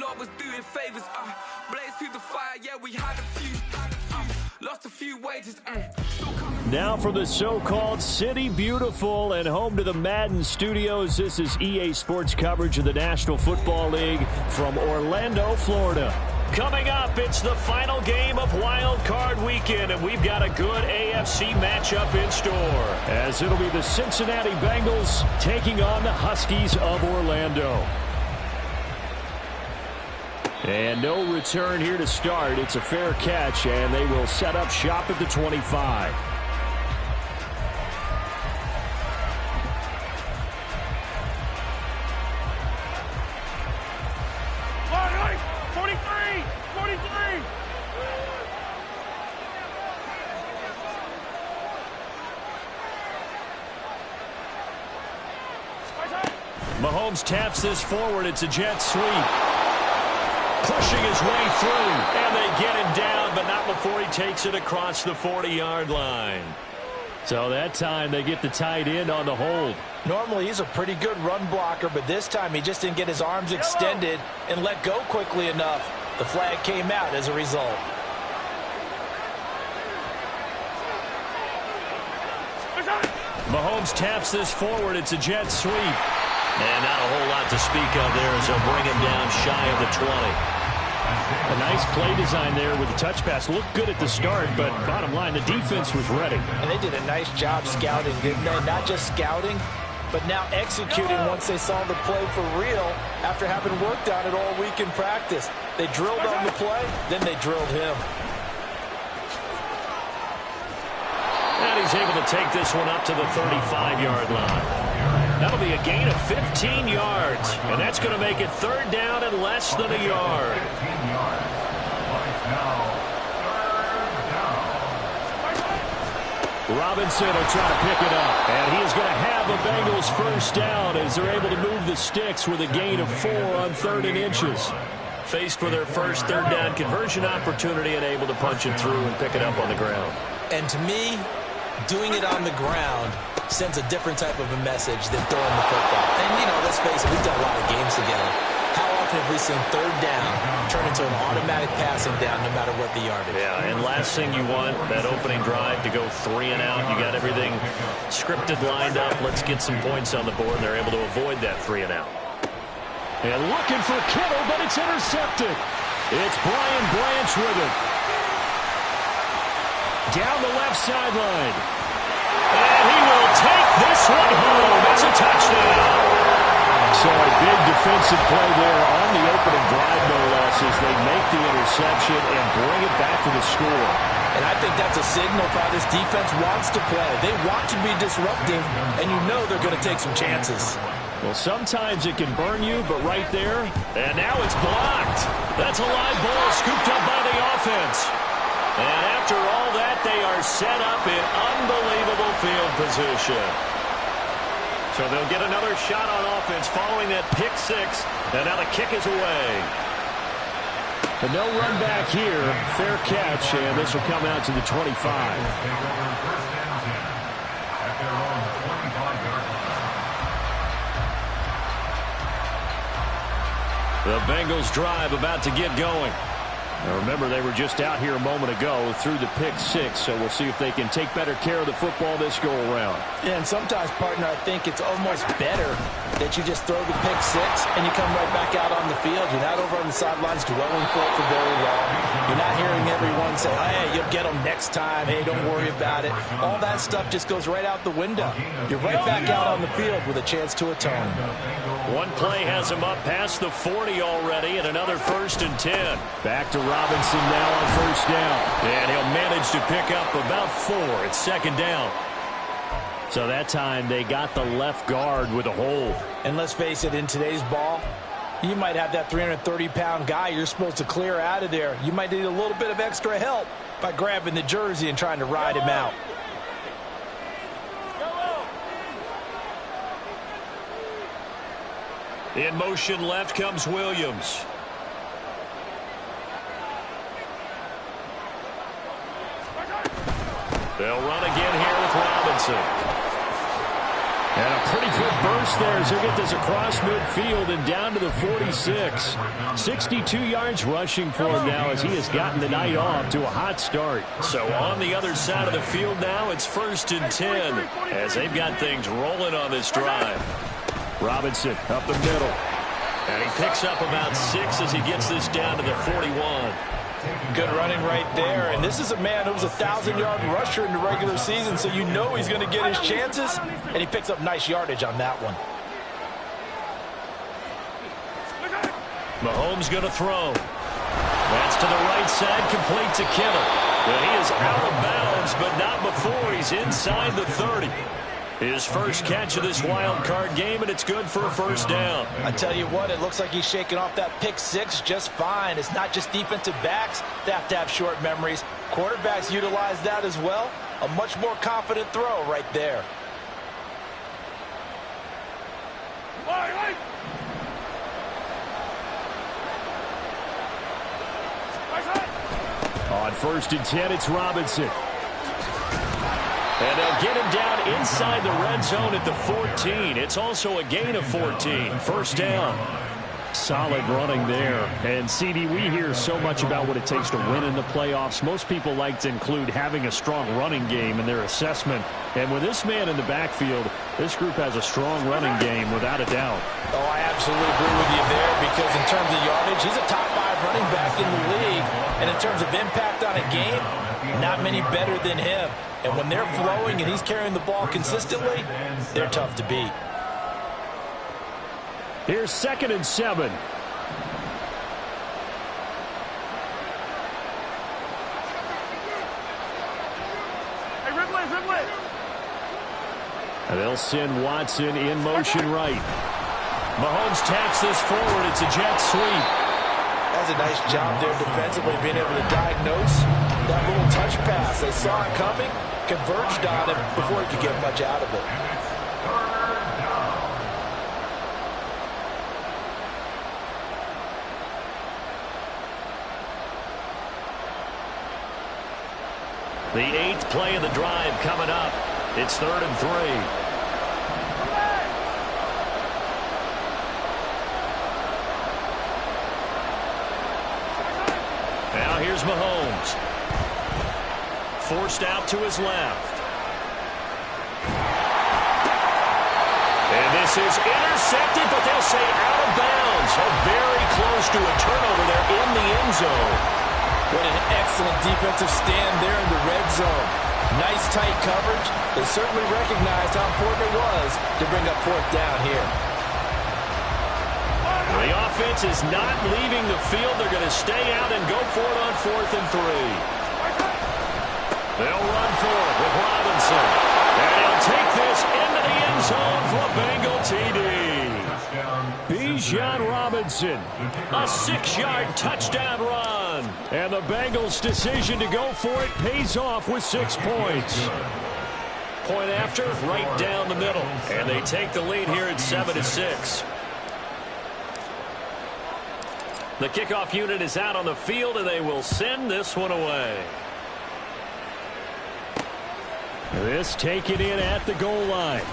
God was doing favors. Blaze through the fire, yeah, we had a few. Lost a few wages. Now from the so-called City Beautiful and home to the Madden Studios, this is EA Sports coverage of the National Football League from Orlando, Florida. Coming up, it's the final game of Wildcard Weekend, and we've got a good AFC matchup in store, as it'll be the Cincinnati Bengals taking on the Huskies of Orlando. And no return here to start. It's a fair catch, and they will set up shop at the 25. Mahomes taps this forward. It's a jet sweep. Pushing his way through, and they get him down, but not before he takes it across the 40-yard line. So that time they get the tight end on the hold. Normally he's a pretty good run blocker, but this time he just didn't get his arms extended and let go quickly enough. The flag came out as a result. Mahomes taps this forward. It's a jet sweep. And not a whole lot to speak of there as they'll bring him down shy of the 20. A nice play design there with the touch pass. Looked good at the start, but bottom line, the defense was ready. And they did a nice job scouting, didn't they? Not just scouting, but now executing once they saw the play for real after having worked on it all week in practice. They drilled on the play, then they drilled him. And he's able to take this one up to the 35-yard line. That'll be a gain of 15 yards, and that's going to make it third down and less than a yard. Robinson will try to pick it up, and he is going to have a Bengals first down as they're able to move the sticks with a gain of 4 on 3rd and inches. Faced with their first third down conversion opportunity and able to punch it through and pick it up on the ground. And to me, doing it on the ground sends a different type of a message than throwing the football. And, you know, let's face it, we've done a lot of games together. How often have we seen third down turn into an automatic passing down no matter what the yardage? Yeah, and last thing you want, that opening drive to go 3 and out. You got everything scripted, lined up. Let's get some points on the board, and they're able to avoid that 3 and out. And looking for Kittle, but it's intercepted. It's Brian Branch with it. Down the left sideline. And he will take this one home. It's a touchdown. So a big defensive play there on the opening drive, no less, as they make the interception and bring it back to the score. And I think that's a signal for how this defense wants to play. They want to be disruptive, and you know they're going to take some chances. Well, sometimes it can burn you, but right there, and now it's blocked. That's a live ball scooped up by the offense. And after all that, they are set up in unbelievable field position. So they'll get another shot on offense following that pick six. And now the kick is away. But no run back here. Fair catch, and this will come out to the 25. The Bengals drive about to get going. Now remember, they were just out here a moment ago through the pick six, so we'll see if they can take better care of the football this go-around. Yeah, and sometimes, partner, I think it's almost better that you just throw the pick six and you come right back out on the field. You're not over on the sidelines dwelling for it for very long. You're not hearing everyone say, hey, you'll get them next time. Hey, don't worry about it. All that stuff just goes right out the window. You're right back out on the field with a chance to atone. One play has him up past the 40 already, and another 1st and 10. Back to Robinson now on first down. And he'll manage to pick up about 4. It's 2nd down. So that time they got the left guard with a hold. And let's face it, in today's ball, you might have that 330-pound guy you're supposed to clear out of there. You might need a little bit of extra help by grabbing the jersey and trying to ride him out. In motion left comes Williams. They'll run again here with Robinson. And a pretty good burst there as he'll get this across midfield and down to the 46. 62 yards rushing for him now as he has gotten the night off to a hot start. So on the other side of the field now, it's 1st and 10 as they've got things rolling on this drive. Robinson up the middle. And he picks up about 6 as he gets this down to the 41. Good running right there. And this is a man who was a 1,000-yard rusher in the regular season, so you know he's going to get his chances. And he picks up nice yardage on that one. Mahomes going to throw. That's to the right side, complete to Kittle. But he is out of bounds, but not before he's inside the 30. His first catch of this wild card game, and it's good for a first down. I tell you what, it looks like he's shaking off that pick 6 just fine. It's not just defensive backs that have to have short memories. Quarterbacks utilize that as well. A much more confident throw right there. On 1st and 10, it's Robinson. And they'll get him down inside the red zone at the 14. It's also a gain of 14. First down. Solid running there. And, CD, we hear so much about what it takes to win in the playoffs. Most people like to include having a strong running game in their assessment. And with this man in the backfield, this group has a strong running game without a doubt. Oh, I absolutely agree with you there because in terms of yardage, he's a top 5 running back in the league. And in terms of impact on a game, not many better than him. And when they're flowing and he's carrying the ball consistently, they're tough to beat. Here's 2nd and 7. And they'll send Watson in motion right. Mahomes taps this forward. It's a jet sweep. That's a nice job there defensively, being able to diagnose that little touch pass. They saw it coming, converged on it before he could get much out of it. The 8th play of the drive coming up. It's 3rd and 3. Now here's Mahomes. Forced out to his left. And this is intercepted, but they'll say out of bounds. So very close to a turnover there in the end zone. What an excellent defensive stand there in the red zone. Nice tight coverage. They certainly recognized how important it was to bring up 4th down here. The offense is not leaving the field. They're going to stay out and go for it on 4th and 3. They'll run for it with Robinson. And he'll take this into the end zone for a Bengal TD. Bijan Robinson, a 6-yard touchdown run. And the Bengals' decision to go for it pays off with 6 points. Point after, right down the middle. And they take the lead here at 7-6. The kickoff unit is out on the field, and they will send this one away. This taken in at the goal line.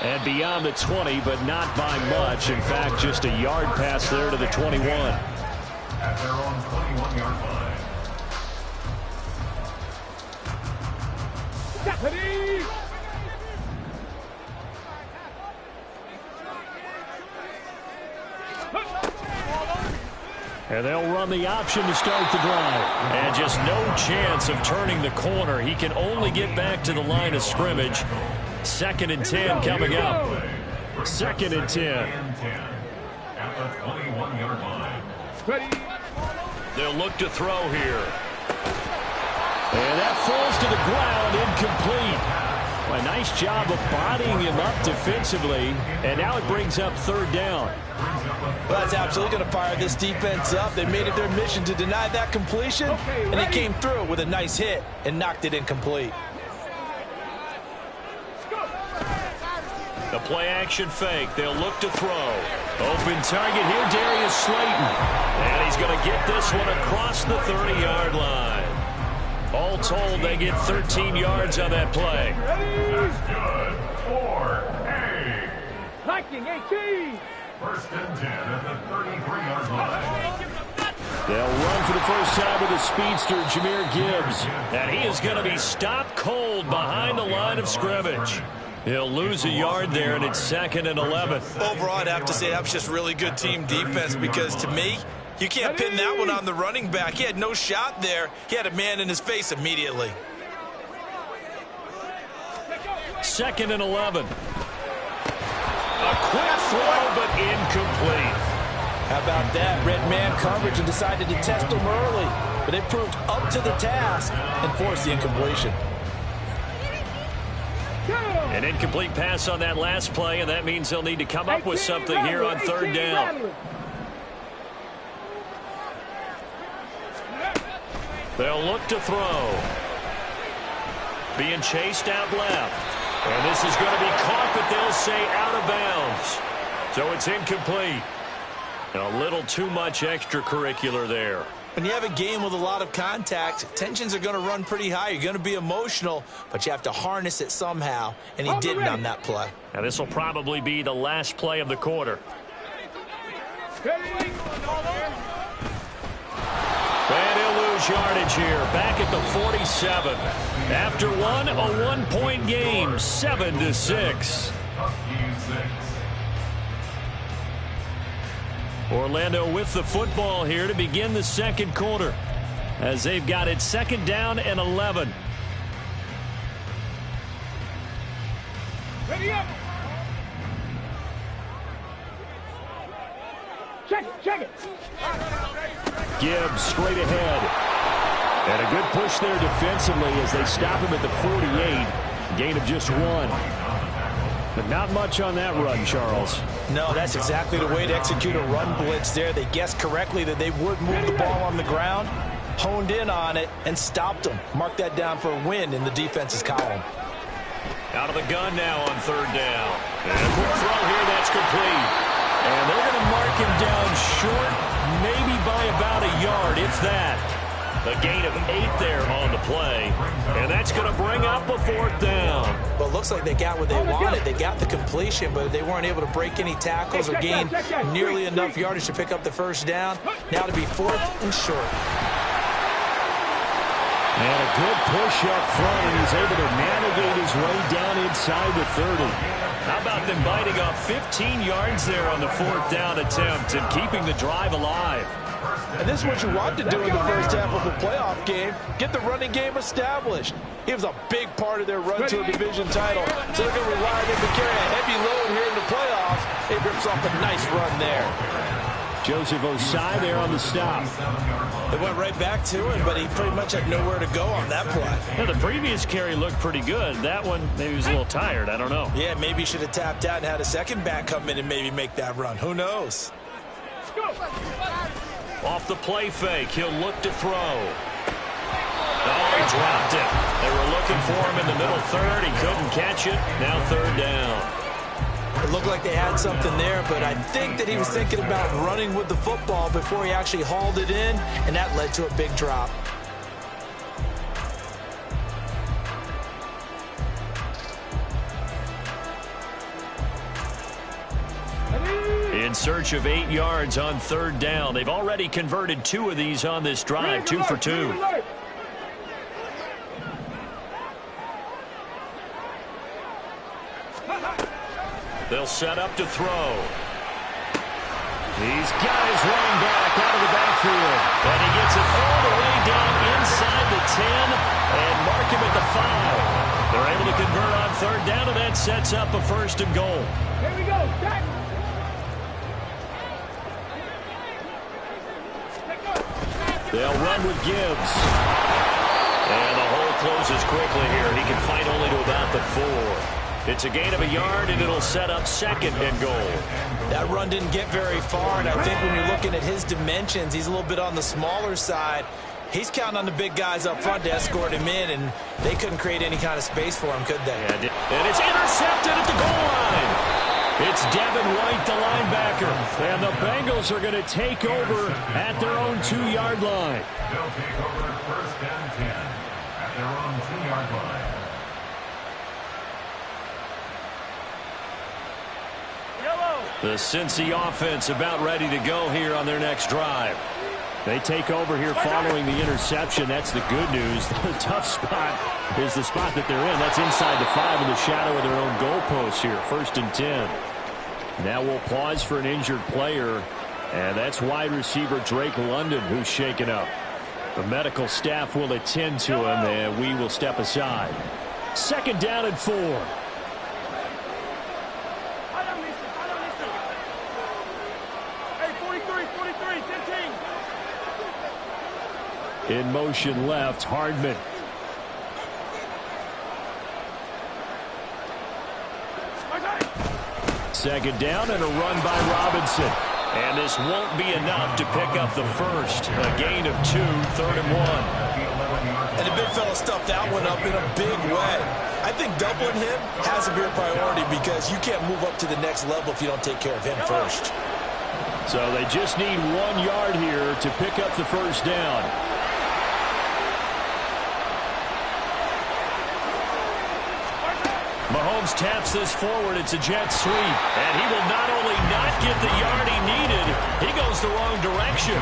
And beyond the 20, but not by much. In fact, just a yard pass there to the 21. At their own 21-yard line. Deputy! And they'll run the option to start the drive. And just no chance of turning the corner. He can only get back to the line of scrimmage. 2nd and 10 coming up. 2nd and 10. At the 21-yard line. They'll look to throw here. And that falls to the ground, incomplete. A nice job of bodying him up defensively. And now it brings up 3rd down. Well, that's absolutely going to fire this defense up. They made it their mission to deny that completion, and he came through with a nice hit and knocked it incomplete. The play-action fake. They'll look to throw. Open target here, Darius Slayton. And he's going to get this one across the 30-yard line. All told, they get 13 yards on that play. That's good for First and 10 at the 33-yard line. They'll run for the first time with the speedster, Jahmyr Gibbs. And he is going to be stopped cold behind the line of scrimmage. He'll lose a yard there, and it's 2nd and 11. Overall, I'd have to say that was just really good team defense because, to me, you can't pin that one on the running back. He had no shot there. He had a man in his face immediately. 2nd and 11. A quick throw, but incomplete. How about that? Red man coverage and decided to test him early. But they proved up to the task and forced the incompletion. An incomplete pass on that last play, and that means they'll need to come up with something here on 3rd down. They'll look to throw. Being chased out left. And this is going to be caught, but they'll say out of bounds. So it's incomplete. And a little too much extracurricular there. When you have a game with a lot of contact, tensions are going to run pretty high. You're going to be emotional, but you have to harness it somehow, and he didn't on that play. Now this will probably be the last play of the quarter. And he'll lose yardage here, back at the 47. After one, a 1-point game, 7-6. Orlando with the football here to begin the 2nd quarter, as they've got it 2nd down and 11. Ready up. Check it. Gibbs straight ahead. And a good push there defensively as they stop him at the 48. Gain of just 1. But not much on that run, Charles. No, that's exactly the way to execute a run blitz there. They guessed correctly that they would move the ball on the ground, honed in on it, and stopped them. Mark that down for a win in the defense's column. Out of the gun now on 3rd down. And a quick throw here, that's complete. And they're going to mark him down short, maybe by about a yard, if that. A gain of 8 there on the play. And that's going to bring up a 4th down. Well, it looks like they got what they wanted. They got the completion, but they weren't able to break any tackles or gain nearly enough yardage to pick up the first down. Now to be 4th and short. And a good push up front, and he's able to navigate his way down inside the 30. How about them biting off 15 yards there on the 4th down attempt and keeping the drive alive? And this is what you want to do in the first half of a playoff game. Get the running game established. He was a big part of their run to a division title. So they're going to rely on him to carry a heavy load here in the playoffs. He rips off a nice run there. Joseph Osai there on the stop. It went right back to him, but he pretty much had nowhere to go on that play. Yeah, the previous carry looked pretty good. That one, maybe he was a little tired. I don't know. Yeah, maybe he should have tapped out and had a second back come in and maybe make that run. Who knows? Off the play fake, he'll look to throw. Oh, he dropped it. They were looking for him in the middle 3rd. He couldn't catch it. Now 3rd down. It looked like they had something there, but I think that he was thinking about running with the football before he actually hauled it in, and that led to a big drop. In search of 8 yards on 3rd down. They've already converted 2 of these on this drive, 2 for 2. They'll set up to throw. He's got his running back out of the backfield. And he gets it all the way down inside the 10 and mark him at the 5. They're able to convert on 3rd down, and that sets up a 1st and goal. Here we go. Back. They'll run with Gibbs. And the hole closes quickly here. He can fight only to about the 4. It's a gain of a yard, and it'll set up 2nd and goal. That run didn't get very far, and I think when you're looking at his dimensions, he's a little bit on the smaller side. He's counting on the big guys up front to escort him in, and they couldn't create any kind of space for him, could they? Yeah, and it's intercepted at the goal line. It's Devin White, the linebacker. And the Bengals are going to take over at their own 2-yard line. They'll take over 1st and 10 at their own 2-yard line. Yellow. The Cincy offense about ready to go here on their next drive. They take over here following the interception. That's the good news. The tough spot is the spot that they're in. That's inside the 5 in the shadow of their own goalpost here. 1st and 10. Now we'll pause for an injured player, and that's wide receiver Drake London who's shaken up. The medical staff will attend to him, and we will step aside. 2nd down and 4. In motion left, Hardman. Second down and a run by Robinson. And this won't be enough to pick up the first. A gain of 2, 3rd and 1. And the big fella stuffed that one up in a big way. I think doubling him has to be a priority because you can't move up to the next level if you don't take care of him first. So they just need 1 yard here to pick up the first down. Mahomes taps this forward. It's a jet sweep. And he will not only not get the yard he needed, he goes the wrong direction.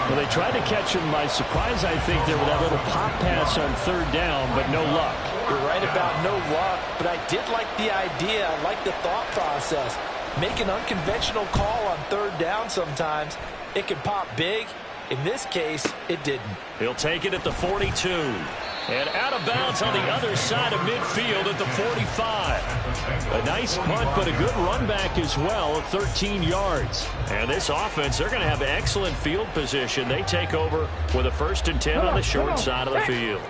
Well, they tried to catch him by surprise, I think, there with that little pop pass on 3rd down, but no luck. You're right about no luck, but I did like the idea. I like the thought process. Make an unconventional call on 3rd down sometimes. It can pop big. In this case, it didn't. He'll take it at the 42. And out of bounds on the other side of midfield at the 45. A nice punt, but a good run back as well of 13 yards. And this offense, they're going to have excellent field position. They take over with a 1st and 10 on the short side of the field.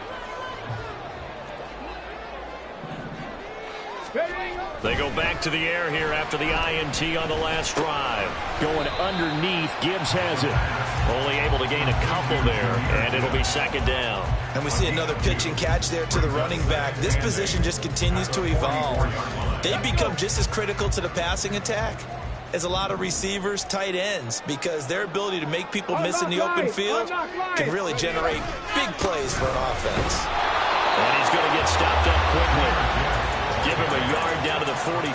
They go back to the air here after the INT on the last drive. Going underneath, Gibbs has it. Only able to gain a couple there, and it'll be 2nd down. And we see another pitch and catch there to the running back. This position just continues to evolve. They become just as critical to the passing attack as a lot of receivers, tight ends, because their ability to make people miss in the open field can really generate big plays for an offense. And he's going to get stopped up quickly. Give him a yard down to the 43.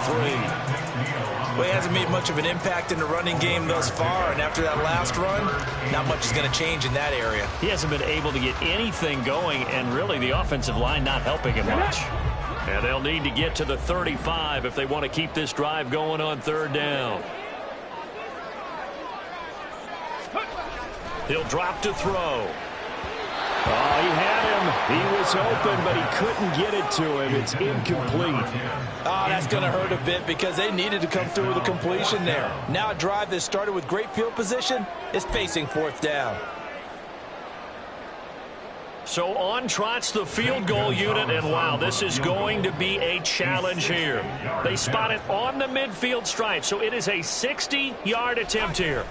Well, he hasn't made much of an impact in the running game thus far, and after that last run, not much is going to change in that area. He hasn't been able to get anything going, and really the offensive line not helping him much. And they'll need to get to the 35 if they want to keep this drive going on 3rd down. He'll drop to throw. Oh, he had him. He was open, but he couldn't get it to him. It's incomplete. Oh, that's going to hurt a bit because they needed to come through with a completion there. Now a drive that started with great field position is facing 4th down. So on trots the field goal unit, and wow, this is going to be a challenge here. They spot it on the midfield stripe, so it is a 60-yard attempt here.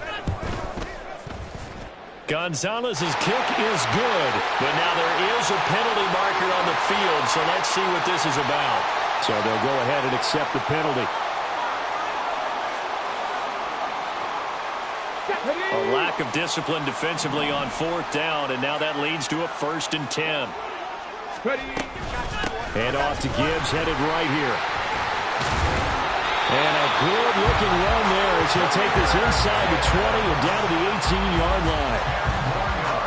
Gonzalez's kick is good, but now there is a penalty marker on the field, so let's see what this is about. So they'll go ahead and accept the penalty. A lack of discipline defensively on 4th down, and now that leads to a 1st and 10. And off to Gibbs, headed right here. And a good-looking run there as he'll take this inside the 20 and down to the 18-yard line.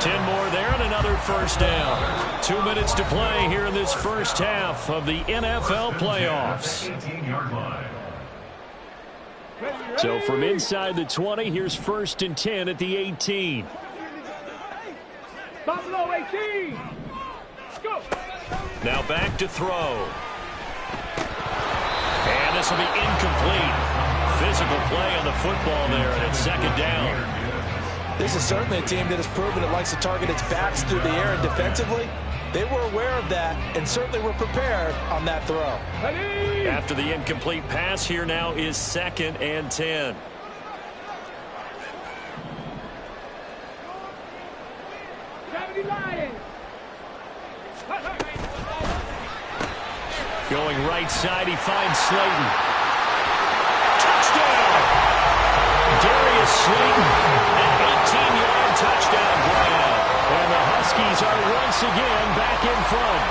10 more there and another 1st down. 2 minutes to play here in this first half of the NFL playoffs. So from inside the 20, here's 1st and 10 at the 18. Buffalo 18. Go. Now back to throw. And this will be incomplete. Physical play on the football there, and it's 2nd down. This is certainly a team that has proven it likes to target its backs through the air, and defensively, they were aware of that and certainly were prepared on that throw. After the incomplete pass, here now is 2nd and 10. Going right side, he finds Slayton. Touchdown! Darius Slayton, an 18-yard touchdown grab. And the Huskies are once again back in front.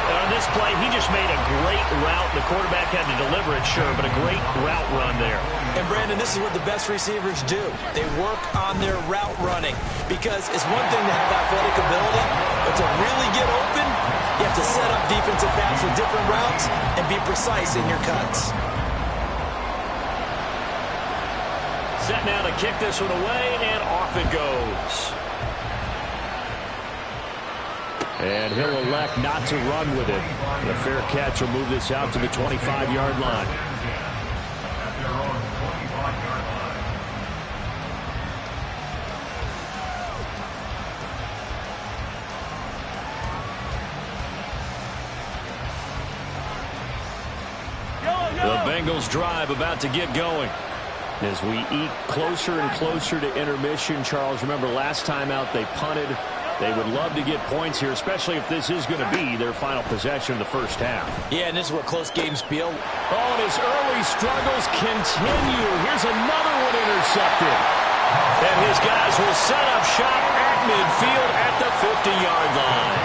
On this play, he just made a great route. The quarterback had to deliver it, sure, but a great route run there. And, Brandon, this is what the best receivers do. They work on their route running because it's one thing to have athletic ability, but to really get open, you have to set up defensive backs with different routes and be precise in your cuts. Set now to kick this one away, and off it goes. And he'll elect not to run with it. The fair catch will move this out to the 25-yard line. The Bengals drive about to get going. As we eke closer and closer to intermission, Charles, remember last time out they punted. They would love to get points here, especially if this is going to be their final possession of the first half. Yeah, and this is what close games feel. Oh, and his early struggles continue. Here's another one intercepted. And his guys will set up shop at midfield at the 50-yard line.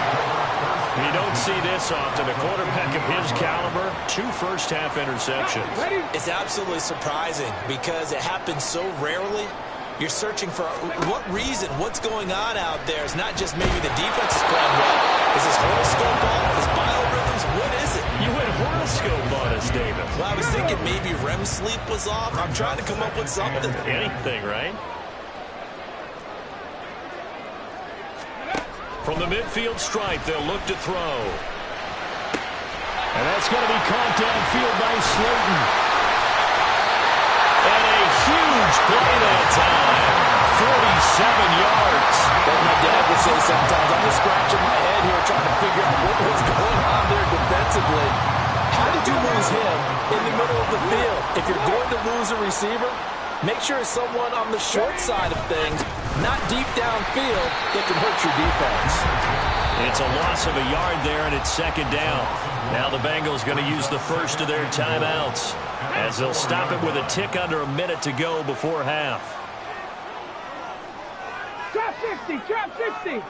You don't see this often. A quarterback of his caliber, 2 first-half interceptions. It's absolutely surprising because it happens so rarely. You're searching for what reason, what's going on out there. It's not just maybe the defense is playing well. Is his horoscope off? His biorhythms? What is it? You went horoscope on us, David. Well, I was thinking maybe REM sleep was off. I'm trying to come up with something. Anything, right? From the midfield stripe, they'll look to throw. And that's going to be caught downfield by Slayton. And a huge play that time. 47 yards. Like my dad would say sometimes, I'm just scratching my head here trying to figure out what was going on there defensively. How did you lose him in the middle of the field? If you're going to lose a receiver, make sure it's someone on the short side of things, not deep downfield, that can hurt your defense. It's a loss of a yard there, and it's second down. Now the Bengals going to use the first of their timeouts, as they'll stop it with a tick under a minute to go before half. Trap 60, trap 60.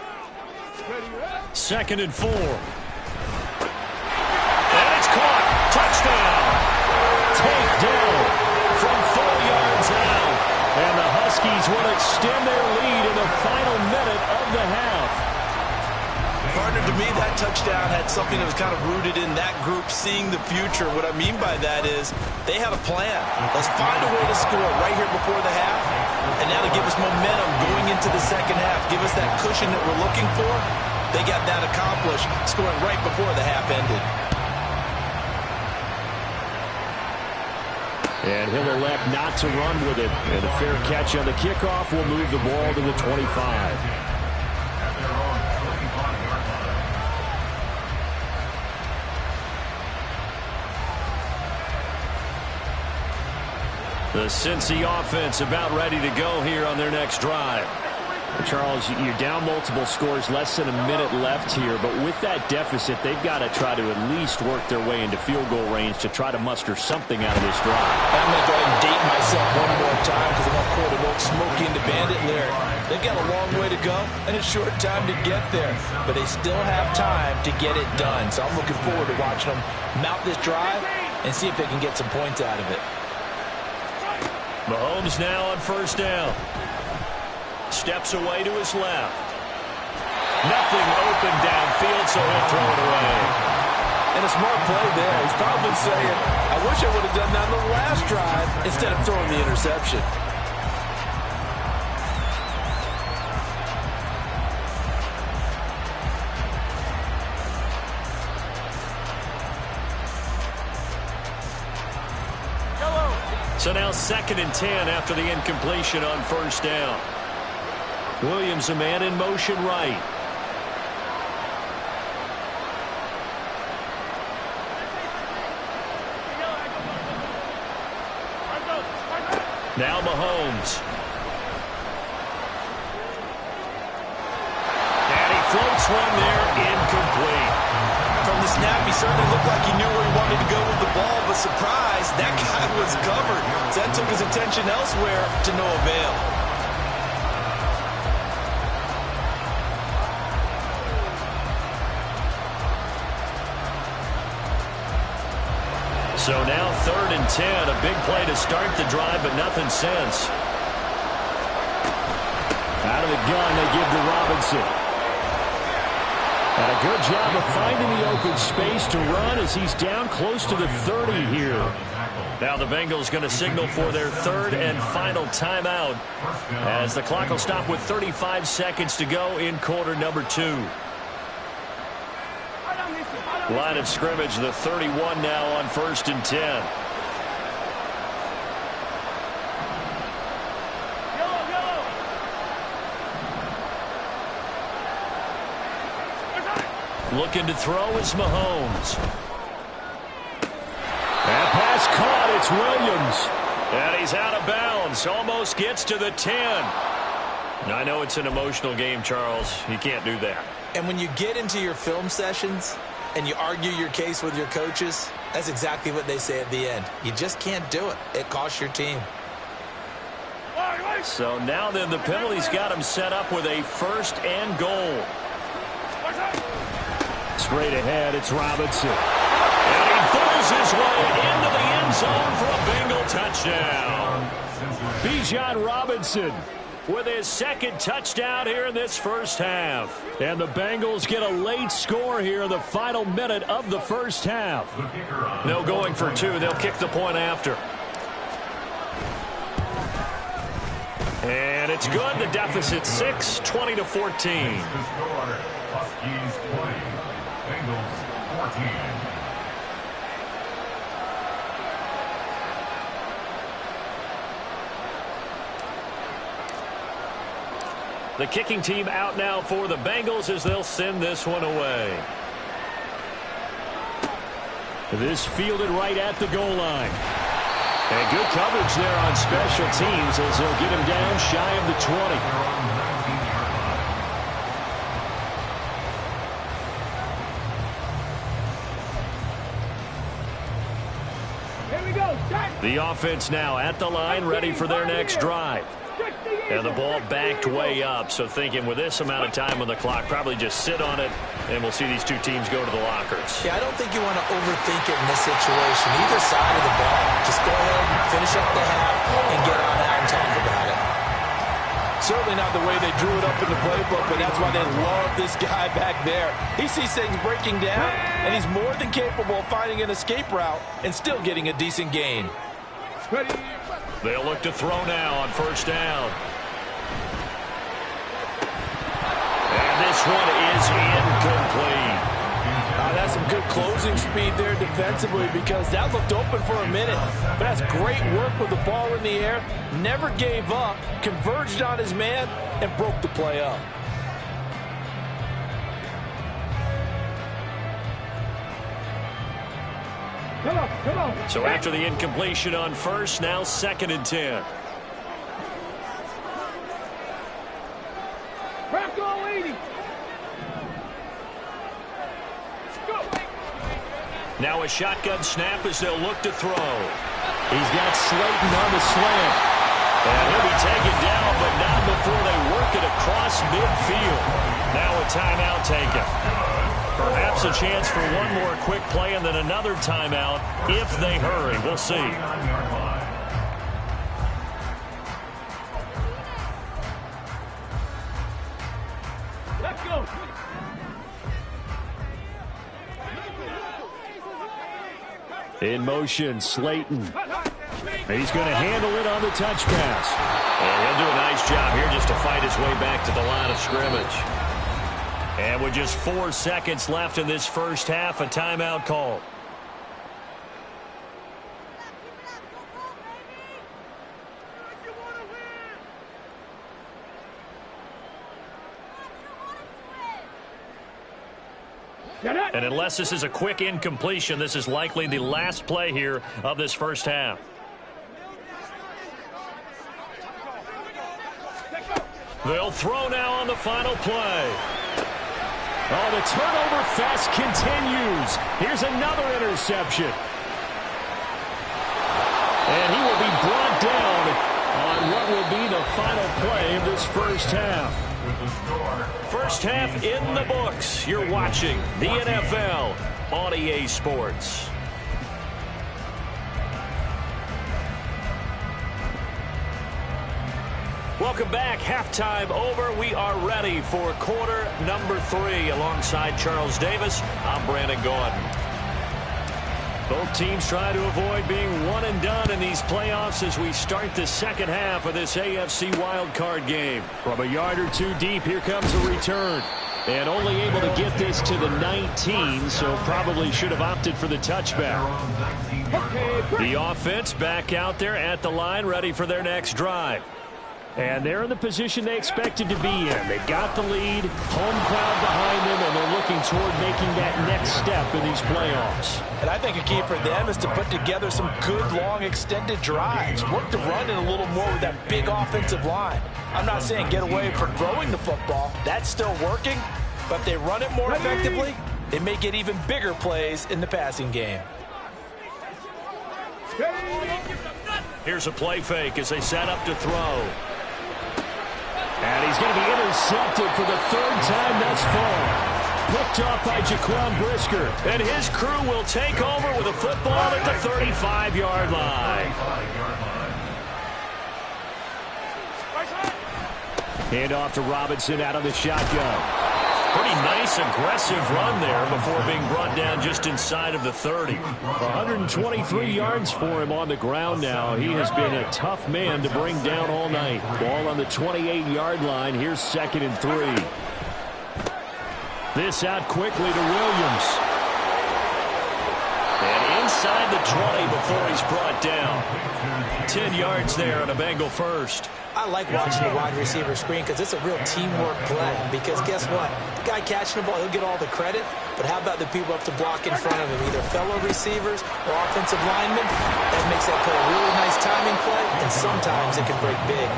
2nd and 4. And it's caught. Touchdown. Takedown from 4 yards out. And the Huskies will extend their lead in the final minute of the half. Partner, to me, that touchdown had something that was kind of rooted in that group seeing the future. What I mean by that is they had a plan. Let's find a way to score right here before the half, and now to give us momentum going into the second half, give us that cushion that we're looking for. They got that accomplished, scoring right before the half ended. And he'll elect not to run with it. And a fair catch on the kickoff will move the ball to the 25. The Cincy offense about ready to go here on their next drive. Charles, you're down multiple scores, less than a minute left here, but with that deficit, they've got to try to at least work their way into field goal range to try to muster something out of this drive. I'm going to go ahead and date myself one more time because I want to quote an old Smokey and the Bandit lyric. They've got a long way to go and a short time to get there, but they still have time to get it done. So I'm looking forward to watching them mount this drive and see if they can get some points out of it. Mahomes now on first down. Steps away to his left. Nothing open downfield, so he'll throw it away. And a smart play there. He's probably saying, I wish I would have done that on the last drive instead of throwing the interception. So now 2nd and 10 after the incompletion on first down. Williams, a man in motion right. Now Mahomes. And he floats one there, incomplete. From the snap, he certainly looked like he knew where he wanted to go with the ball, but surprise, that guy was covered. So that took his attention elsewhere to no avail. So now 3rd and 10. A big play to start the drive, but nothing since. Out of the gun, they give to Robinson. And a good job of finding the open space to run as he's down close to the 30 here. Now the Bengals going to signal for their 3rd and final timeout as the clock will stop with 35 seconds to go in quarter number 2. Line of scrimmage, the 31 now on 1st and 10. Looking to throw is Mahomes. That pass caught. It's Williams. And he's out of bounds. Almost gets to the 10. I know it's an emotional game, Charles. You can't do that. And when you get into your film sessions and you argue your case with your coaches, that's exactly what they say at the end. You just can't do it. It costs your team. So now then the penalty's got him set up with a 1st and goal. Straight ahead, it's Robinson. And he throws his way into the end zone for a Bengal touchdown. Bijan Robinson with his 2nd touchdown here in this first half. And the Bengals get a late score here in the final minute of the first half. No going for 2. They'll kick the point after. And it's good. The deficit 6, 20-14. Huskies 20, Bengals 14. The kicking team out now for the Bengals as they'll send this one away. This fielded right at the goal line. And good coverage there on special teams as they'll get him down shy of the 20. The offense now at the line, ready for their next drive. And the ball backed way up, so thinking with this amount of time on the clock, probably just sit on it, and we'll see these two teams go to the lockers. Yeah, I don't think you want to overthink it in this situation. Either side of the ball, just go ahead and finish up the half and get on out and talk about it. Certainly not the way they drew it up in the playbook, but that's why they love this guy back there. He sees things breaking down, and he's more than capable of finding an escape route and still getting a decent gain. They'll look to throw now on 1st down. And this one is incomplete. That's some good closing speed there defensively because that looked open for a minute. But that's great work with the ball in the air. Never gave up, converged on his man, and broke the play up. Come on. So after the incompletion on 1st, now 2nd and 10. Crack all 80. Go. Now a shotgun snap as they'll look to throw. He's got Slayton on the slant. And he'll be taken down, but not before they work it across midfield. Now a timeout taken. Perhaps a chance for one more quick play and then another timeout if they hurry. We'll see. Let's go. In motion, Slayton. He's going to handle it on the touch pass. And he'll do a nice job here just to fight his way back to the line of scrimmage. And with just 4 seconds left in this first half, a timeout call. And unless this is a quick incompletion, this is likely the last play here of this first half. They'll throw now on the final play. Oh, the turnover fest continues. Here's another interception. And he will be brought down on what will be the final play of this first half. First half in the books. You're watching the NFL on EA Sports. Welcome back. Halftime over. We are ready for quarter number 3. Alongside Charles Davis, I'm Brandon Gordon. Both teams try to avoid being one and done in these playoffs as we start the second half of this AFC Wildcard game. From a yard or two deep, here comes a return. And only able to get this to the 19, so probably should have opted for the touchback. The offense back out there at the line, ready for their next drive. And they're in the position they expected to be in. They've got the lead, home crowd behind them, and they're looking toward making that next step in these playoffs. And I think a key for them is to put together some good, long, extended drives. Work the run in a little more with that big offensive line. I'm not saying get away from throwing the football. That's still working. But if they run it more effectively, they may get even bigger plays in the passing game. Here's a play fake as they set up to throw. And he's going to be intercepted for the third time thus far. Picked off by Jaquan Brisker. And his crew will take over with a football at the 35-yard line. Hand off to Robinson out of the shotgun. Pretty nice, aggressive run there before being brought down just inside of the 30. 123 yards for him on the ground now. He has been a tough man to bring down all night. Ball on the 28-yard line. Here's 2nd and 3. This out quickly to Williams. And inside the 20 before he's brought down. 10 yards there on a Bengal first. I like watching the wide receiver screen because it's a real teamwork play. Because guess what? The guy catching the ball, he'll get all the credit. But how about the people up to block in front of him? Either fellow receivers or offensive linemen. That makes that play a really nice timing play. And sometimes it can break big.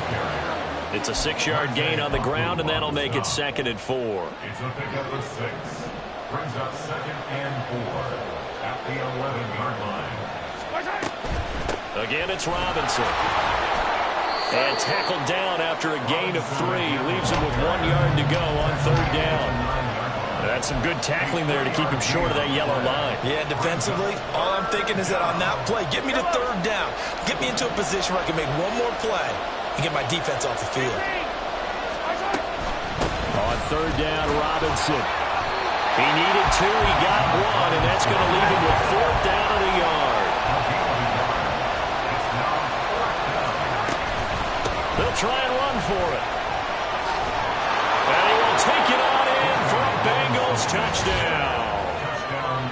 It's a 6-yard gain on the ground, and that'll make it 2nd and 4. It's a pick up of 6. Brings up 2nd and 4 at the 11-yard line. Again, it's Robinson. And tackled down after a gain of 3. Leaves him with 1 yard to go on 3rd down. That's some good tackling there to keep him short of that yellow line. Yeah, defensively, all I'm thinking is that on that play, get me to 3rd down. Get me into a position where I can make one more play and get my defense off the field. On 3rd down, Robinson. He needed 2. He got 1, and that's going to leave him with 4th down and a yard. They'll try and run for it. And he will take it on in for a Bengals touchdown.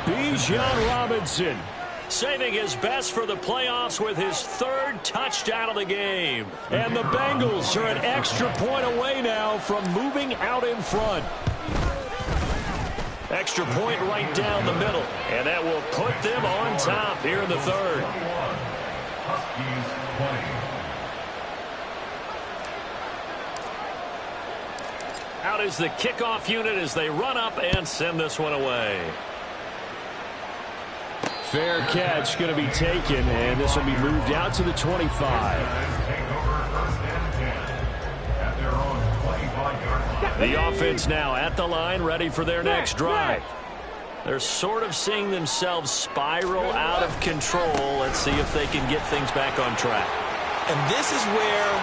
Bijan Robinson saving his best for the playoffs with his 3rd touchdown of the game. And the Bengals are an extra point away now from moving out in front. Extra point right down the middle. And that will put them on top here in the 3rd. Huskies 20. Out is the kickoff unit as they run up and send this one away. Fair catch going to be taken, and this will be moved out to the 25. The offense now at the line, ready for their next drive. They're sort of seeing themselves spiral out of control. Let's see if they can get things back on track. And this is where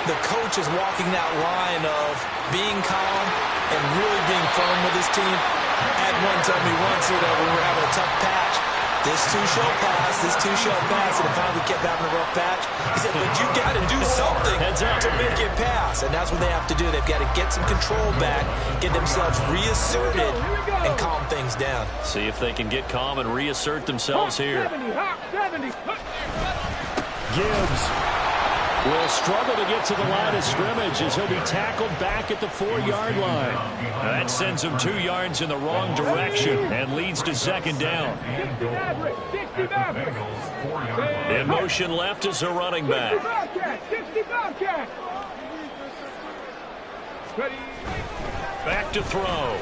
the coach is walking that line of being calm and really being firm with his team. Had one tell me once that we were having a tough patch. This too shall pass, this too shall pass, and it finally kept having a rough patch. He said, but you got to do something to make it pass, and that's what they have to do. They've got to get some control back, get themselves reasserted, and calm things down. See if they can get calm and reassert themselves here. 70. Gibbs will struggle to get to the line of scrimmage as he'll be tackled back at the 4-yard line. Now that sends him 2 yards in the wrong direction and leads to 2nd down. In motion left is a running back. Back to throw.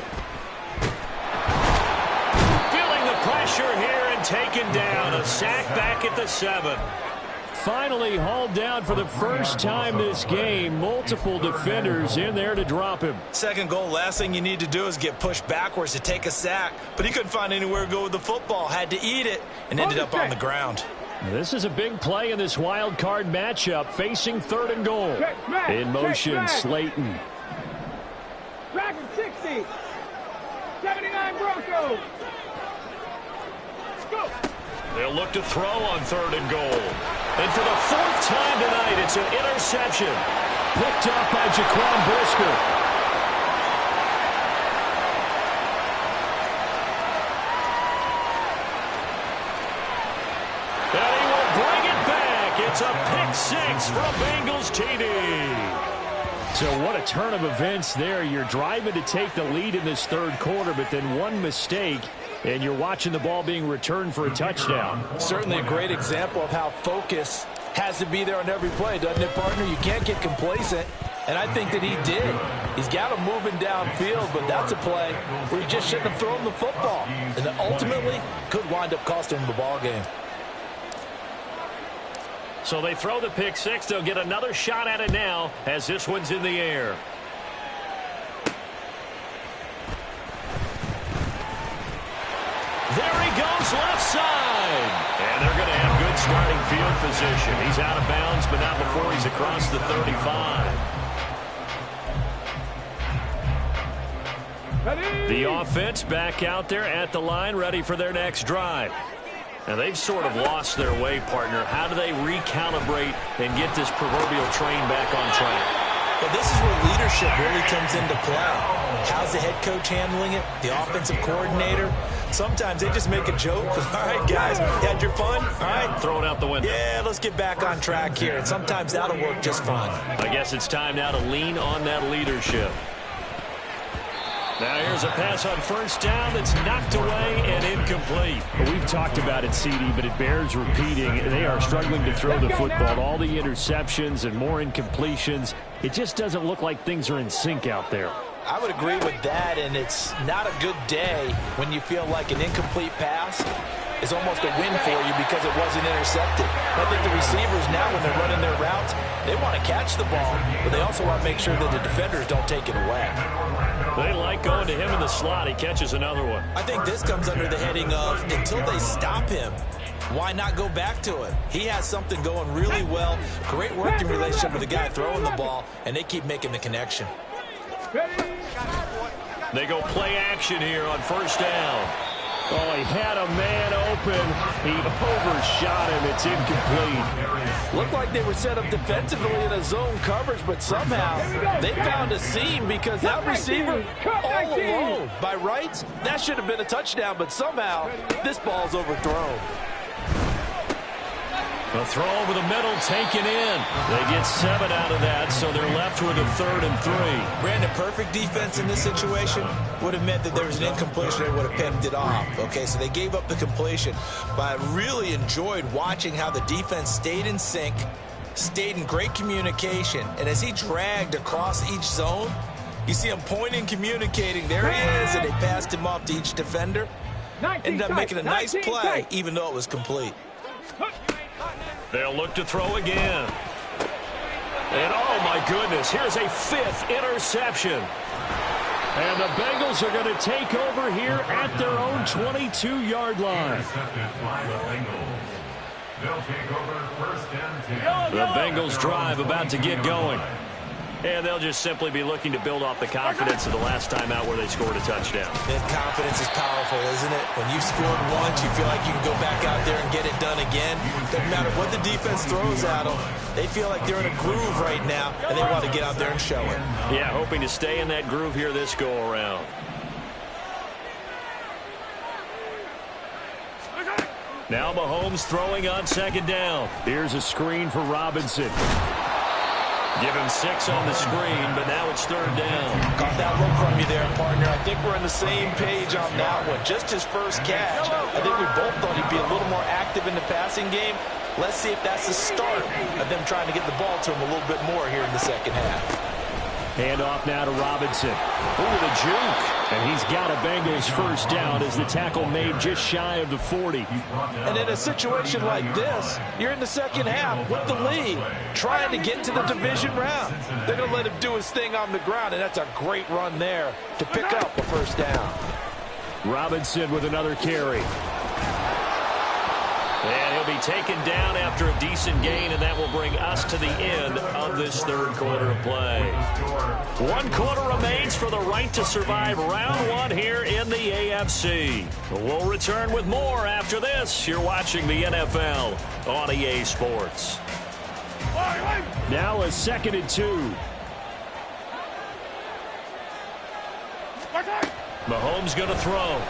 Feeling the pressure here and taken down. A sack back at the 7. Finally hauled down for the first time this game. Multiple defenders in there to drop him. 2nd goal, last thing you need to do is get pushed backwards to take a sack. But he couldn't find anywhere to go with the football. Had to eat it and ended up on the ground. This is a big play in this wild card matchup, facing 3rd and goal. In motion, Slayton. Dragon 60. 79 Broncos. Go. They'll look to throw on 3rd and goal. And for the 4th time tonight, it's an interception. Picked up by Jaquan Brisker. It's a pick 6 for a Bengals TD. So what a turn of events there. You're driving to take the lead in this 3rd quarter, but then one mistake, and you're watching the ball being returned for a touchdown. Certainly a great example of how focus has to be there on every play, doesn't it, partner? You can't get complacent, and I think that he did. He's got him moving downfield, but that's a play where he just shouldn't have thrown the football, and that ultimately could wind up costing him the ball game. So they throw the pick 6. They'll get another shot at it now as this one's in the air. There he goes, left side. And they're going to have good starting field position. He's out of bounds, but not before he's across the 35. The offense back out there at the line, ready for their next drive. Now, they've sort of lost their way, partner. How do they recalibrate and get this proverbial train back on track? Well, this is where leadership really comes into play. How's the head coach handling it? The offensive coordinator? Sometimes they just make a joke. All right, guys, you had your fun? All right. Throw it out the window. Yeah, let's get back on track here. And sometimes that'll work just fine. I guess it's time now to lean on that leadership. Now here's a pass on 1st down that's knocked away and incomplete. Well, we've talked about it, CD, but it bears repeating. They are struggling to throw the football. All the interceptions and more incompletions. It just doesn't look like things are in sync out there. I would agree with that, and it's not a good day when you feel like an incomplete pass is almost a win for you because it wasn't intercepted. I think the receivers now, when they're running their routes, they want to catch the ball, but they also want to make sure that the defenders don't take it away. They like going to him in the slot. He catches another one. I think this comes under the heading of until they stop him, why not go back to it? He has something going really well. Great working relationship with the guy throwing the ball, and they keep making the connection. They go play action here on 1st down. Oh, he had a man open. He overshot him. It's incomplete. Looked like they were set up defensively in a zone coverage, but somehow they found a seam because that receiver all alone. By rights, that should have been a touchdown, but somehow this ball's overthrown. A throw over the middle, taken in. They get 7 out of that, so they're left with a 3rd and 3. Brandon, perfect defense in this situation would have meant that there was an incompletion. They would have picked it off. Okay, so they gave up the completion. But I really enjoyed watching how the defense stayed in sync, stayed in great communication. And as he dragged across each zone, you see him pointing, communicating. There he is, and they passed him off to each defender. Ended up making a nice play, even though it was complete. They'll look to throw again. And oh my goodness, here's a 5th interception. And the Bengals are going to take over here at their own 22-yard line. The Bengals drive about to get going. And they'll just simply be looking to build off the confidence of the last time out where they scored a touchdown. And confidence is powerful, isn't it? When you've scored once, you feel like you can go back out there and get it done again. Doesn't matter what the defense throws at them. They feel like they're in a groove right now, and they want to get out there and show it. Yeah, hoping to stay in that groove here this go-around. Now Mahomes throwing on 2nd down. Here's a screen for Robinson. Give him 6 on the screen, but now it's 3rd down. Got that look from you there, partner. I think we're on the same page on that one. Just his first catch. I think we both thought he'd be a little more active in the passing game. Let's see if that's the start of them trying to get the ball to him a little bit more here in the 2nd half. Hand off now to Robinson. Look at the juke. And he's got a Bengals 1st down as the tackle made just shy of the 40. And in a situation like this, you're in the 2nd half with the lead, trying to get to the division round. They're going to let him do his thing on the ground, and that's a great run there to pick up a 1st down. Robinson with another carry. And he'll be taken down after a decent gain, and that will bring us to the end of this third quarter of play. 1 quarter remains for the right to survive round 1 here in the AFC. We'll return with more after this. You're watching the NFL on EA Sports. Now a 2nd and 2. Mahomes going to throw.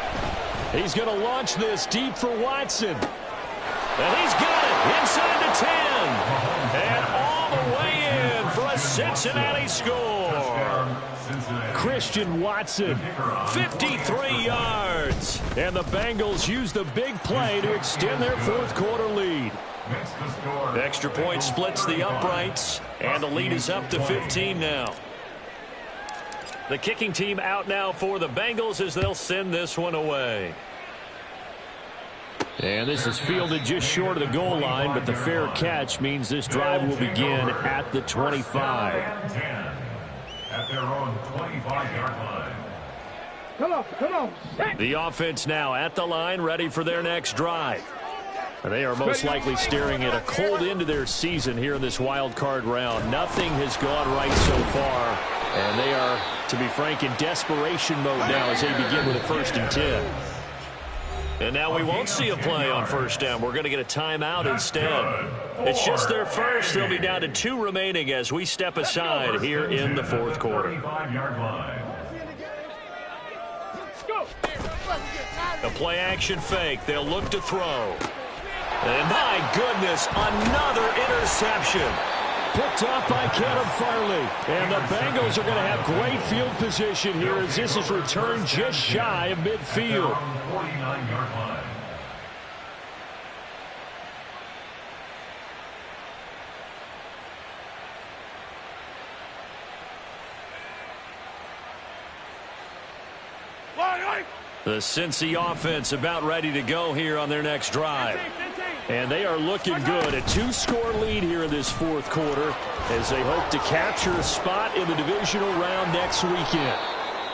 He's going to launch this deep for Watson. And he's got it inside the 10. And all the way in for a Cincinnati score. Christian Watson, 53 yards. and the Bengals use the big play to extend their fourth quarter lead. Extra point splits the uprights, and the lead is up to 15 now. The kicking team out now for the Bengals as they'll send this one away. And this is fielded just short of the goal line, but the fair catch means this drive will begin at the 25. At their own 25-yard line. Come on. Set. The offense now at the line, ready for their next drive. And they are most likely staring at a cold end to their season here in this wild card round. Nothing has gone right so far, and they are, to be frank, in desperation mode now as they begin with a 1st and 10. And now we won't see a play on 1st down. We're going to get a timeout instead. It's just their first. They'll be down to 2 remaining as we step aside here in the fourth quarter. A play action fake. They'll look to throw. And my goodness, another interception. Picked off by Caleb Farley. And the Bengals are going to have great field position here as this is returned just shy of midfield. 49-yard line. The Cincy offense about ready to go here on their next drive. And they are looking good. A 2-score lead here in this fourth quarter as they hope to capture a spot in the divisional round next weekend.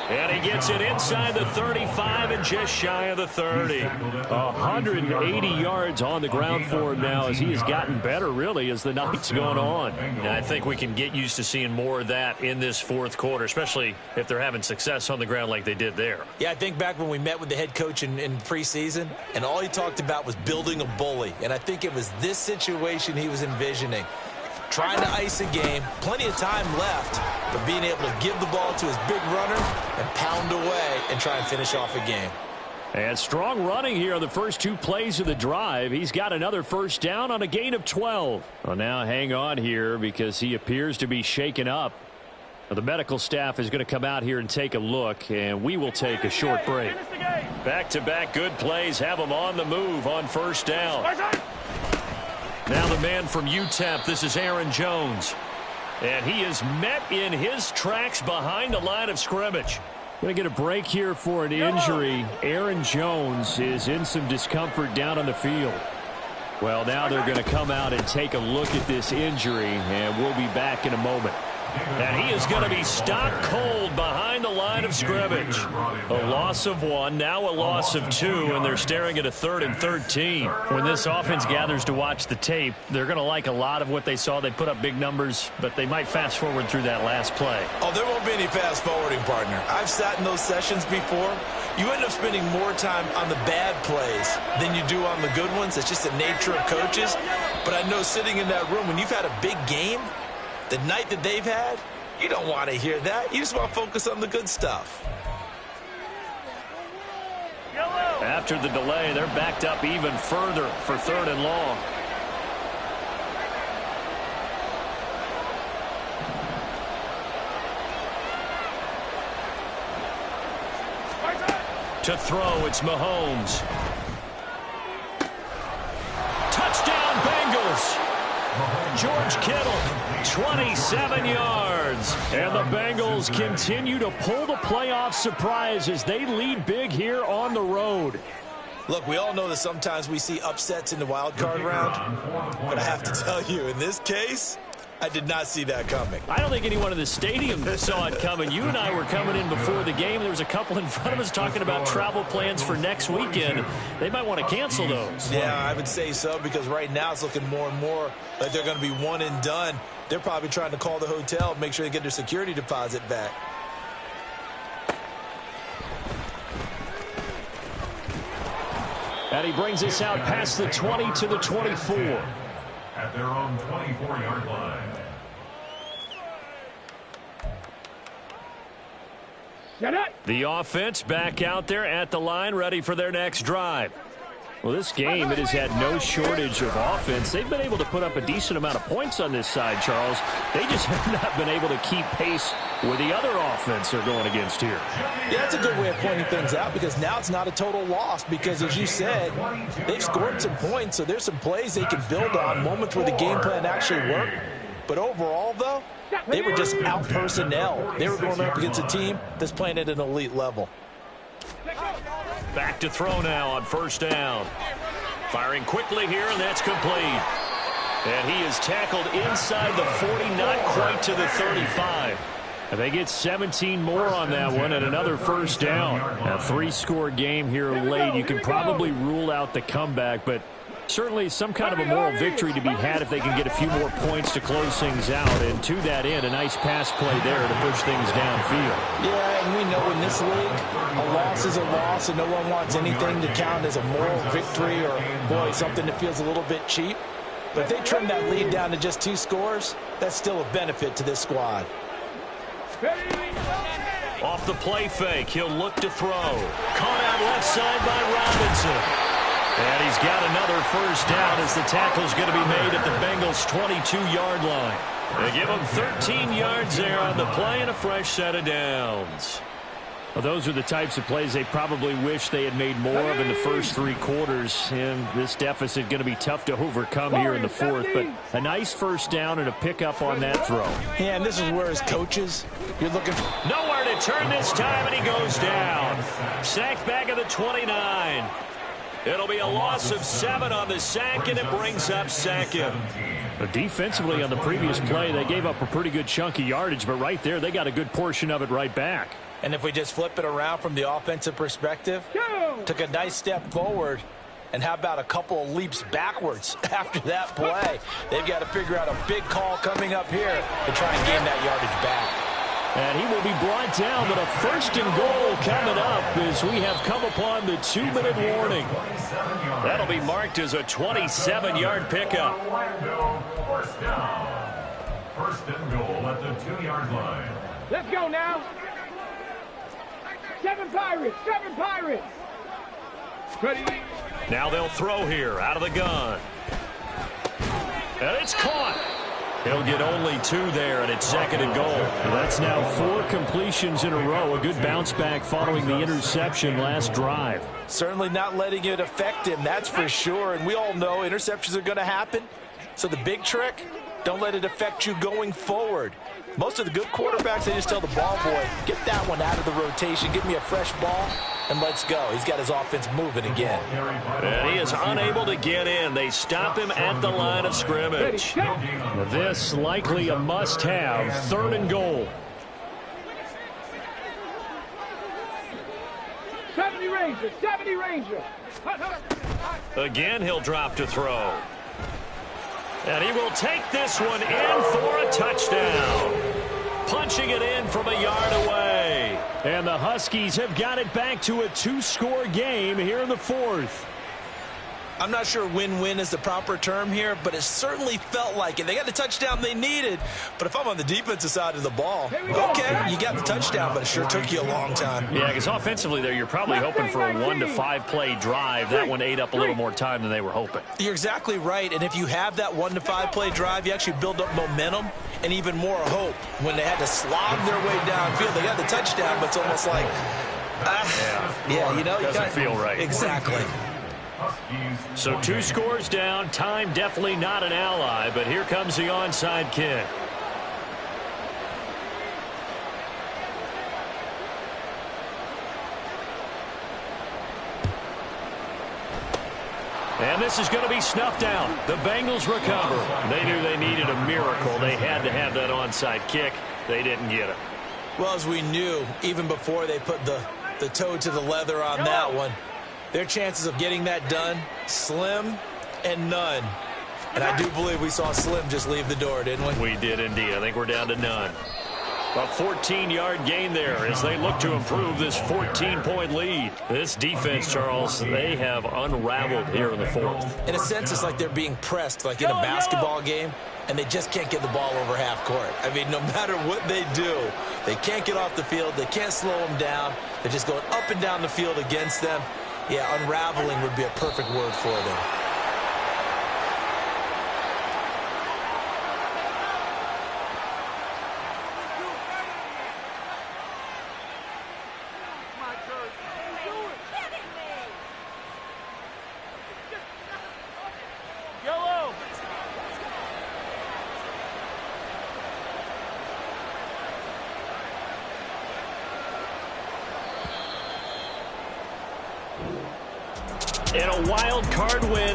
And he gets it inside the 35 and just shy of the 30. 180 yards on the ground for him now as he has gotten better, really, as the night's gone on. And I think we can get used to seeing more of that in this fourth quarter, especially if they're having success on the ground like they did there. Yeah, I think back when we met with the head coach in preseason, and all he talked about was building a bully. And I think it was this situation he was envisioning. Trying to ice a game, plenty of time left, but being able to give the ball to his big runner and pound away and try and finish off a game. And strong running here on the first 2 plays of the drive. He's got another 1st down on a gain of 12. Well, now hang on here because he appears to be shaken up. Well, the medical staff is going to come out here and take a look, and we will take a short break. Back-to-back good plays have them on the move on 1st down. Now the man from UTEP, this is Aaron Jones. And he is met in his tracks behind the line of scrimmage. Going to get a break here for an injury. Aaron Jones is in some discomfort down on the field. Well, now they're going to come out and take a look at this injury, and we'll be back in a moment. And he is going to be stopped cold behind the line of scrimmage. A loss of 1, now a loss of 2, and they're staring at a 3rd and 13. When this offense gathers to watch the tape, they're going to like a lot of what they saw. They put up big numbers, but they might fast forward through that last play. Oh, there won't be any fast forwarding, partner. I've sat in those sessions before. You end up spending more time on the bad plays than you do on the good ones. It's just the nature of coaches. But I know sitting in that room, when you've had a big game, the night that they've had, you don't want to hear that. You just want to focus on the good stuff. After the delay, they're backed up even further for 3rd and long. To throw, it's Mahomes. Touchdown, Bengals. George Kittle, 27 yards. And the Bengals continue to pull the playoff surprise as they lead big here on the road. Look, we all know that sometimes we see upsets in the wild card round, but I have to tell you, in this case, I did not see that coming. I don't think anyone in the stadium saw it coming. You and I were coming in before the game. There was a couple in front of us talking about travel plans for next weekend. They might want to cancel those. Yeah, I would say so, because right now it's looking more and more like they're going to be one and done. They're probably trying to call the hotel and make sure they get their security deposit back. And he brings us out past the 20 to the 24. At their own 24-yard line. The offense back out there at the line, ready for their next drive. Well, this game, it has had no shortage of offense. They've been able to put up a decent amount of points on this side, Charles. They just have not been able to keep pace with the other offense they're going against here. Yeah, that's a good way of pointing things out, because now it's not a total loss, because as you said, they've scored some points, so there's some plays they can build on, moments where the game plan actually worked. But overall, though, they were just out personnel. They were going up against a team that's playing at an elite level. Back to throw now on first down. Firing quickly here, and that's complete. And he is tackled inside the 40, not quite to the 35. And they get 17 more on that one and another first down. A 3-score game here late. You can probably rule out the comeback, but certainly some kind of a moral victory to be had if they can get a few more points to close things out. And to that end, a nice pass play there to push things downfield. Yeah, and we know in this league, a loss is a loss, and no one wants anything to count as a moral victory or, boy, something that feels a little bit cheap. But if they trim that lead down to just 2 scores, that's still a benefit to this squad. Off the play fake, he'll look to throw. Caught out left side by Robinson. And he's got another first down as the tackle's going to be made at the Bengals' 22-yard line. They give him 13 yards there on the play and a fresh set of downs. Well, those are the types of plays they probably wish they had made more of in the first 3 quarters. And this deficit going to be tough to overcome here in the fourth. But a nice first down and a pickup on that throw. Yeah, and this is where, as coaches, you're looking for nowhere to turn this time, and he goes down. Sacked back at the 29. It'll be a loss of 7 on the sack, and it brings up second. But defensively on the previous play, they gave up a pretty good chunk of yardage, but right there, they got a good portion of it right back. And if we just flip it around from the offensive perspective, took a nice step forward, and how about a couple of leaps backwards after that play? They've got to figure out a big call coming up here to try and gain that yardage back. And he will be brought down, but a first and goal coming up as we have come upon the 2-minute warning. That'll be marked as a 27-yard pickup. First down. First and goal at the 2-yard line. Let's go now. 7 Pirates, 7 Pirates. Ready? Now they'll throw here out of the gun. And it's caught. He'll get only 2 there, and it's second and goal. That's now 4 completions in a row. A good bounce back following the interception last drive. Certainly not letting it affect him, that's for sure. And we all know interceptions are going to happen. So the big trick, don't let it affect you going forward. Most of the good quarterbacks, they just tell the ball boy, get that one out of the rotation, give me a fresh ball, and let's go. He's got his offense moving again. And he is unable to get in. They stop him at the line of scrimmage. This likely a must-have, 3rd and goal. 70 Ranger, 70 Ranger. Again, he'll drop to throw. And he will take this one in for a touchdown. Punching it in from a yard away. And the Huskies have got it back to a 2-score game here in the 4th. I'm not sure win-win is the proper term here, but it certainly felt like it. They got the touchdown they needed, but if I'm on the defensive side of the ball, okay, you got the touchdown, but it sure took you a long time. Yeah, because offensively there, you're probably hoping for a 1 to 5 play drive. That one ate up a little more time than they were hoping. You're exactly right, and if you have that 1 to 5 play drive, you actually build up momentum and even more hope. When they had to slog their way downfield, they got the touchdown, but it's almost like, yeah, you know, doesn't feel right. Exactly. So 2 scores down. Time definitely not an ally, but here comes the onside kick. And this is going to be snuffed out. The Bengals recover. They knew they needed a miracle. They had to have that onside kick. They didn't get it. Well, as we knew, even before they put the toe to the leather on that one, their chances of getting that done, slim and none. And I do believe we saw Slim just leave the door, didn't we? We did indeed. I think we're down to none. A 14-yard gain there as they look to improve this 14-point lead. This defense, Charles, they have unraveled here in the fourth. In a sense, it's like they're being pressed, like in a basketball game, and they just can't get the ball over half court. I mean, no matter what they do, they can't get off the field. They can't slow them down. They're just going up and down the field against them. Yeah, unraveling would be a perfect word for them. In a wild card win,